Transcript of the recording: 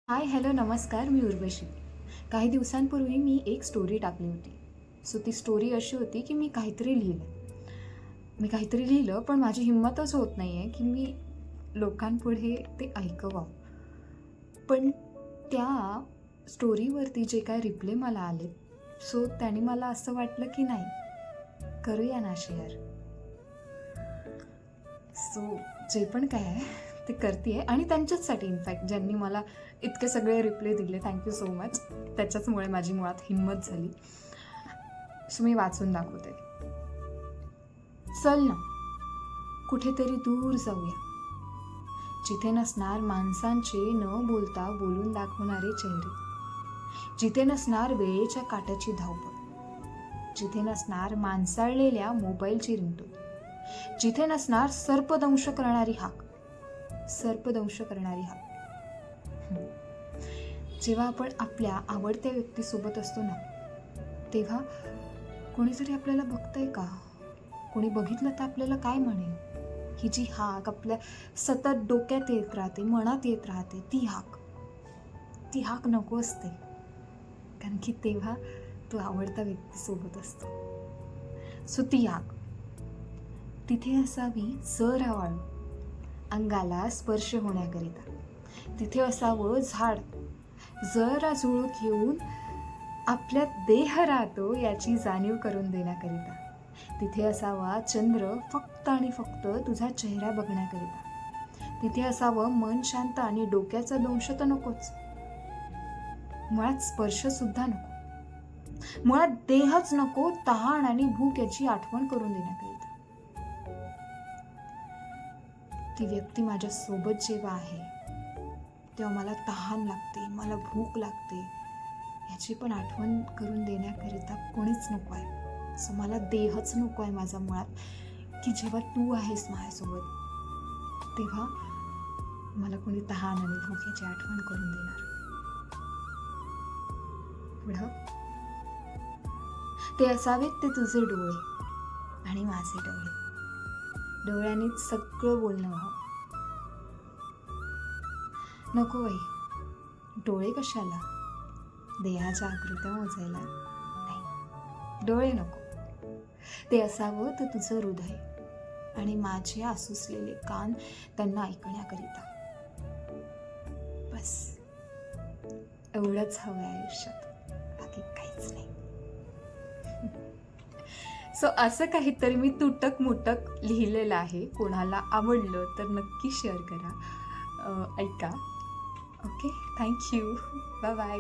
Hi hello नमस्कार, मी उर्वशी. काही दिवसांपूर्वी मी एक स्टोरी टाकली होती. सो ती स्टोरी अशी होती की मी काहीतरी लिहिलं पण माझी हिंमतच होत नाही आहे की मी लोकांपुढे ते ऐकवावं. पण त्या स्टोरीवरती जे काय रिप्ले मला आले, सो त्याने मला असं वाटलं की नाही, करूया ना शेअर. सो जे पण काय आहे ते करते आहे आणि त्यांच्याचसाठी इनफॅक्ट ज्यांनी मला इतके सगळे रिप्ले दिले, थँक्यू सो मच. त्याच्याचमुळे माझी मुळात हिंमत झाली. सो मी वाचून दाखवते. चल ना कुठेतरी दूर जाऊया, जिथे नसणार माणसांचे न बोलता बोलून दाखवणारे चेहरे, जिथे नसणार वेळेच्या काट्याची धावपळ, जिथे नसणार माणसाळलेल्या मोबाईलची रिंगटोन, जिथे नसणार सर्पदंश करणारी हाक. जेव्हा आपण आपल्या आवडत्या व्यक्तीसोबत असतो ना, तेव्हा कोणीतरी आपल्याला बघतंय का, कोणी बघितलं तर आपल्याला काय म्हणेल, ही जी हाक आपल्या सतत डोक्यात येत राहते, मनात येत राहते, ती हाक नको असते. कारण की तेव्हा तो आवडता व्यक्तीसोबत असतो. सो ती हाक तिथे असावी जरा वाळू, अंगाला स्पर्श होण्याकरिता. तिथे असावं झाड, जरा झुळूक येऊन आपल्यात देह राहतो याची जाणीव करून देण्याकरिता. तिथे असावा चंद्र फक्त आणि फक्त तुझा चेहरा बघण्याकरिता. तिथे असावं मन शांत आणि डोक्याचा दंश तर नकोच, मुळात स्पर्श सुद्धा नको, मुळात देहच नको, तहान आणि भूक याची आठवण करून देण्याकरिता. ती व्यक्ती माझ्या सोबत जेव्हा आहे तेव्हा मला तहान लागते, मला भूक लागते, याची पण आठवण करून देण्याकरिता कोणीच नको आहे. सो मला देहच नको आहे माझा मुळात, की जेव्हा तू आहेस माझ्यासोबत तेव्हा मला कोणी तहान आणि भूक याची आठवण करून देणार. पुढं ते असावेत ते तुझे डोळे आणि माझे डोळे, डोळ्यांनीच सगळं बोलणं व्हावं. नको बाई, डोळे कशाला, देहाच्या आकृत्या मोजायला नाही, डोळे नको. ते असावं तर तुझं हृदय आणि माझे आसुसलेले कान त्यांना ऐकण्याकरिता. बस एवढंच हवं आयुष्यात, बाकी काहीच नाही. सो असं काहीतरी मी तुटक मुटक लिहिलेलं आहे. कोणाला आवडलं तर नक्की शेअर करा, ऐका. Okay, thank you, bye bye.